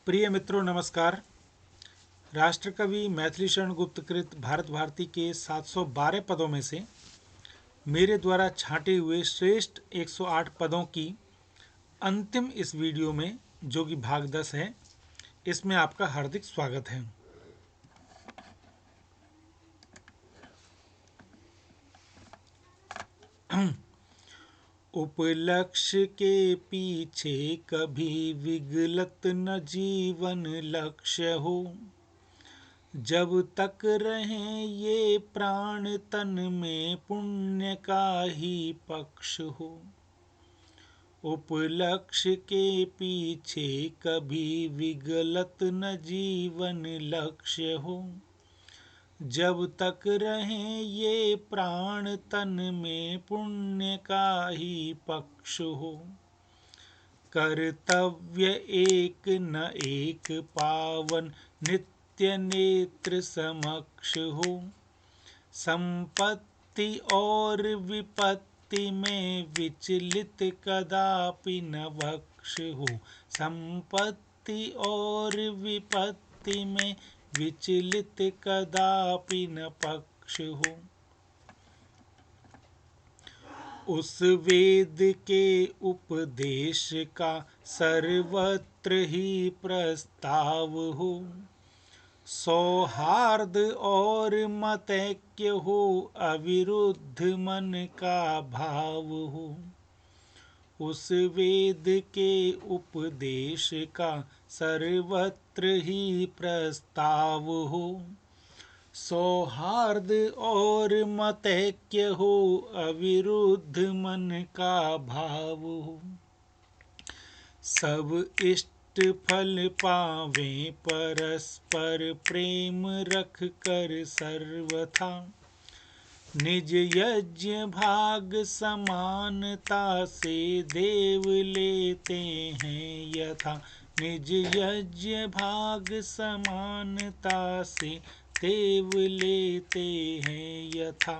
प्रिय मित्रों नमस्कार। राष्ट्रकवि मैथिली शरण गुप्त कृत भारत भारती के 712 पदों में से मेरे द्वारा छांटे हुए श्रेष्ठ 108 पदों की अंतिम इस वीडियो में, जो कि भाग 10 है, इसमें आपका हार्दिक स्वागत है। उपलक्ष्य के पीछे कभी विगलत न जीवन लक्ष्य हो, जब तक रहें ये प्राण तन में पुण्य का ही पक्ष हो। उपलक्ष्य के पीछे कभी विगलत न जीवन लक्ष्य हो, जब तक रहें ये प्राण तन में पुण्य का ही पक्ष हो। कर्तव्य एक न एक पावन नित्य नेत्र समक्ष हो, संपत्ति और विपत्ति में विचलित कदापि न बख्श हो। संपत्ति और विपत्ति में विचलित कदापि न पक्ष हो। उस वेद के उपदेश का सर्वत्र ही प्रस्ताव हो, सौहार्द और मतैक्य हो, अविरुद्ध मन का भाव हो। उस वेद के उपदेश का सर्वत्र ही प्रस्ताव हो, सौहार्द और मतैक्य हो, अविरुद्ध मन का भाव हो। सब इष्ट फल पावें परस्पर प्रेम रख कर सर्वथा, निज यज्ञ भाग समानता से देव लेते हैं यथा। निज यज्ञ भाग समानता से देव लेते हैं यथा।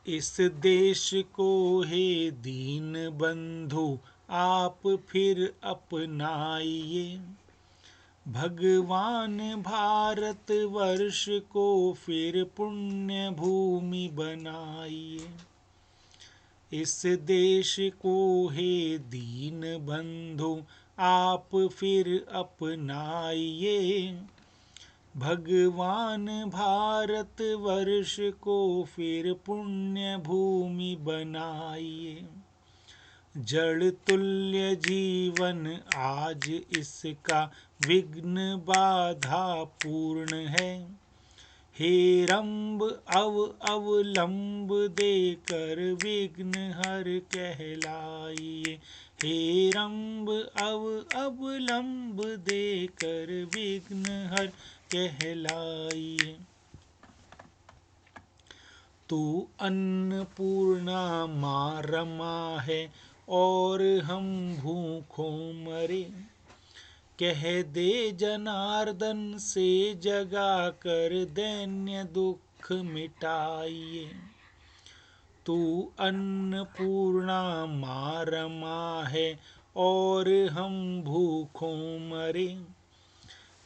इस देश को हे दीन बंधु आप फिर अपनाइए, भगवान भारत वर्ष को फिर पुण्य भूमि बनाइए। इस देश को हे दीन बंधु आप फिर अपनाइए, भगवान भारत वर्ष को फिर पुण्य भूमि बनाइए। जड़ तुल्य जीवन आज इसका विघ्न बाधा पूर्ण है, हेरंब अवलंब देकर विघ्न हर कहलाइए। हेरंब अवलंब देकर विघ्न हर कहलाइए। तू अन्नपूर्णा माँ रमा है और हम भूखों मरे, कह दे जनार्दन से जगा कर दैन्य दुख मिटाइए। तू अन्नपूर्णा माँ रमा है और हम भूखों मरे,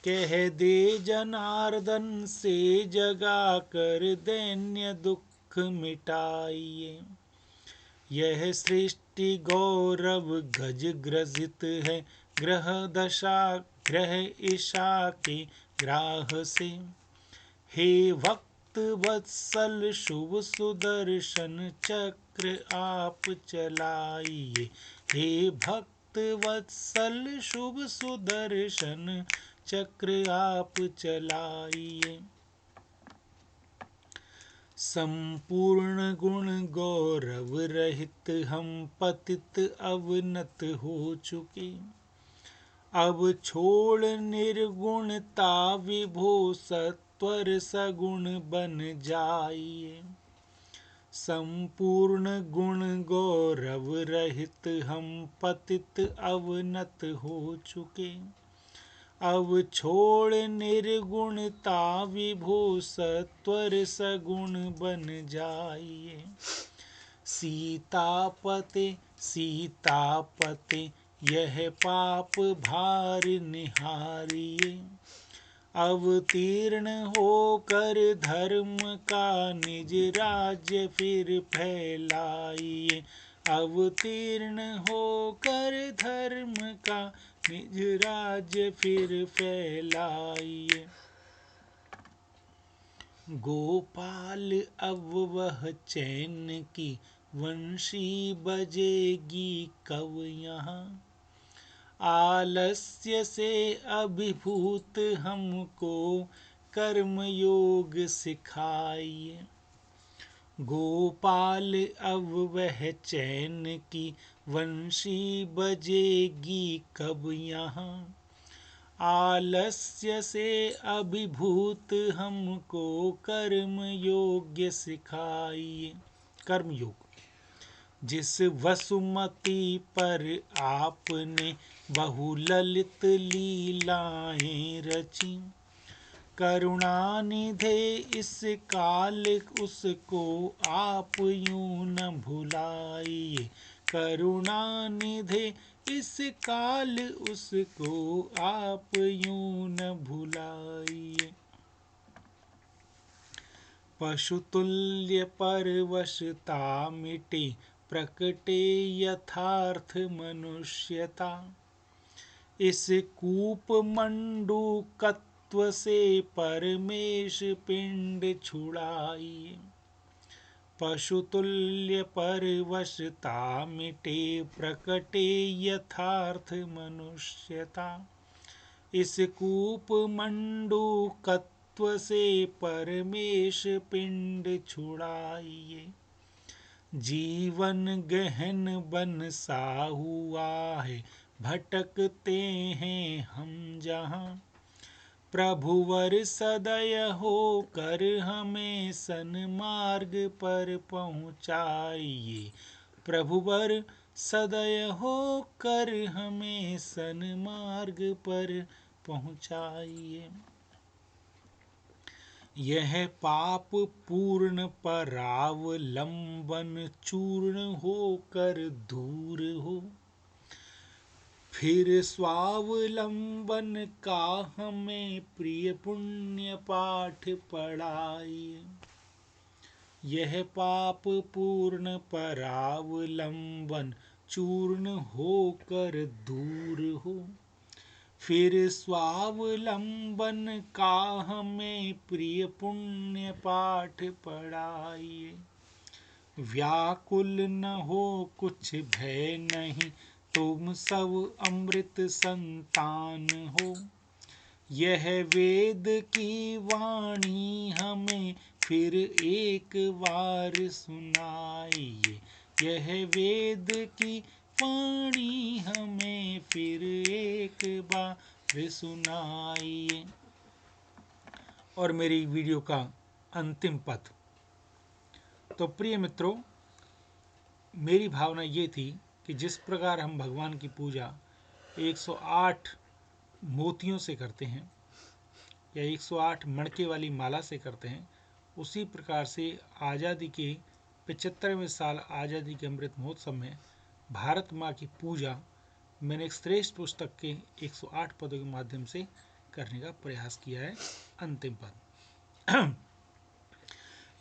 कह दे जनार्दन से जगा कर दैन्य दुख मिटाइए। यह सृष्टि गौरव गज ग्रसित है, ग्रह दशा ग्रह ईशा के ग्राह से। हे भक्त वत्सल शुभ सुदर्शन चक्र आप चलाइए। हे भक्त वत्सल शुभ सुदर्शन चक्र आप चलाइए। संपूर्ण गुण गौरव रहित हम पतित अवनत हो चुके, अब छोड़ निर्गुणता विभो सत्वर सगुण बन जाइए। संपूर्ण गुण गौरव रहित हम पतित अवनत हो चुके, अब छोड़ निर्गुणता विभो सत्वर सगुण बन जाइए। सीतापते सीतापते यह पाप भार निहारिए। अवतीर्ण होकर धर्म का निज राज्य फिर फैलाइए। अवतीर्ण होकर धर्म का निज राज्य फिर फैलाइए। गोपाल अब वह चैन की वंशी बजेगी कब यहाँ। आलस्य से अभिभूत हमको कर्म योग सिखाइए। गोपाल अब वह चैन की वंशी बजेगी कब यहाँ। आलस्य से अभिभूत हमको कर्म योग्य सिखाइए। कर्म योग। जिस वसुमती पर आपने बहुललित लीलाएं रची। करुणानिधे इस काल उसको आप यूं न भुलाइए। करुणानिधे इस काल उसको आप यूं न भुलाइए। पशुतुल्य परवशता मिटे प्रकटे यथार्थ मनुष्यता। इस कूप मंडूकत्व से परमेश पिंड छुड़ाइए। पशुतुल्य परवशता मिटे प्रकटे यथार्थ मनुष्यता। इस कूप मंडूकत्व से परमेश पिंड छुड़ाइए। जीवन गहन बन सा हुआ है भटकते हैं हम जहाँ। प्रभुवर सदय होकर हमें सन्मार्ग पर पहुँचाइए। प्रभुवर सदय होकर हमें सन्मार्ग पर पहुँचाइए। यह पाप पूर्ण परावलंबन चूर्ण होकर दूर हो। फिर स्वावलंबन का हमें प्रिय पुण्य पाठ पढ़ाइए। यह पाप पूर्ण परावलंबन चूर्ण होकर दूर हो। फिर स्वावलंबन का हमें प्रिय पुण्य पाठ पढ़ाइए। व्याकुल न हो कुछ भय नहीं तुम सब अमृत संतान हो। यह वेद की वाणी हमें फिर एक बार सुनाइए। यह वेद की वाणी हमें फिर एक बार सुनाइए। और मेरी वीडियो का अंतिम पद। तो प्रिय मित्रों, मेरी भावना ये थी कि जिस प्रकार हम भगवान की पूजा 108 मोतियों से करते हैं या 108 मणके वाली माला से करते हैं, उसी प्रकार से आज़ादी के 75वें साल आज़ादी के अमृत महोत्सव में भारत माँ की पूजा मैंने एक श्रेष्ठ पुस्तक के 108 पदों के माध्यम से करने का प्रयास किया है। अंतिम पद।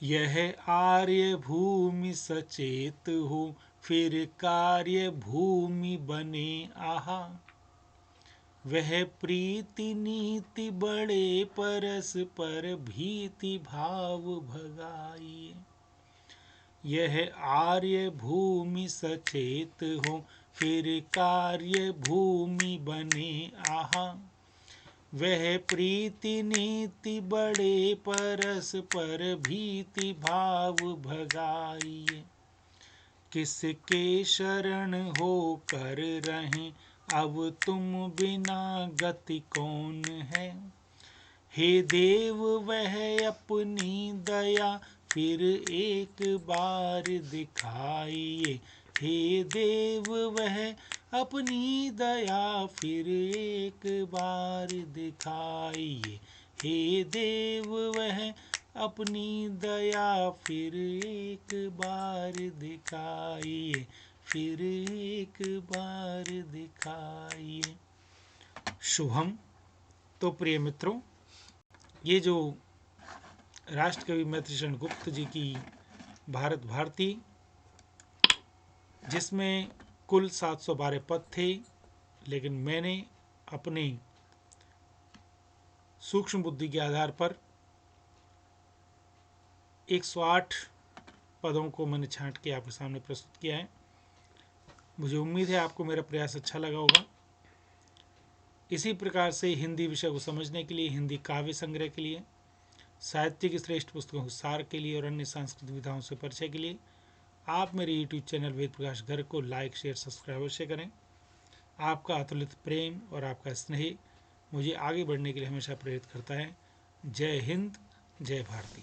यह आर्य भूमि सचेत हो फिर कार्य भूमि बने आहा। वह प्रीति नीति बड़े परस्पर भीति भाव भगाइए। यह आर्य भूमि सचेत हो फिर कार्य भूमि बने आहा। वह प्रीति नीति बड़े परस्पर भीति भाव भगाइए। किसके शरण हो कर रहें अब तुम बिना गति कौन है। हे देव वह अपनी दया फिर एक बार दिखाइए। हे देव वह अपनी दया फिर एक बार दिखाइए। हे देव वह अपनी दया फिर एक बार दिखाइए। फिर एक बार दिखाइए। शुभम। तो प्रिय मित्रों, ये जो राष्ट्रकवि मैथिलीशरण गुप्त जी की भारत भारती, जिसमें कुल 712 पद थे, लेकिन मैंने अपने सूक्ष्म बुद्धि के आधार पर 108 पदों को मैंने छांट के आपके सामने प्रस्तुत किया है। मुझे उम्मीद है आपको मेरा प्रयास अच्छा लगा होगा। इसी प्रकार से हिंदी विषय को समझने के लिए, हिंदी काव्य संग्रह के लिए, साहित्य की श्रेष्ठ पुस्तकों के सार के लिए और अन्य सांस्कृतिक विधाओं से परिचय के लिए आप मेरे यूट्यूब चैनल वेद प्रकाश घर को लाइक, शेयर, सब्सक्राइब अवश्य करें। आपका अतुलित प्रेम और आपका स्नेह मुझे आगे बढ़ने के लिए हमेशा प्रेरित करता है। जय हिंद, जय भारती।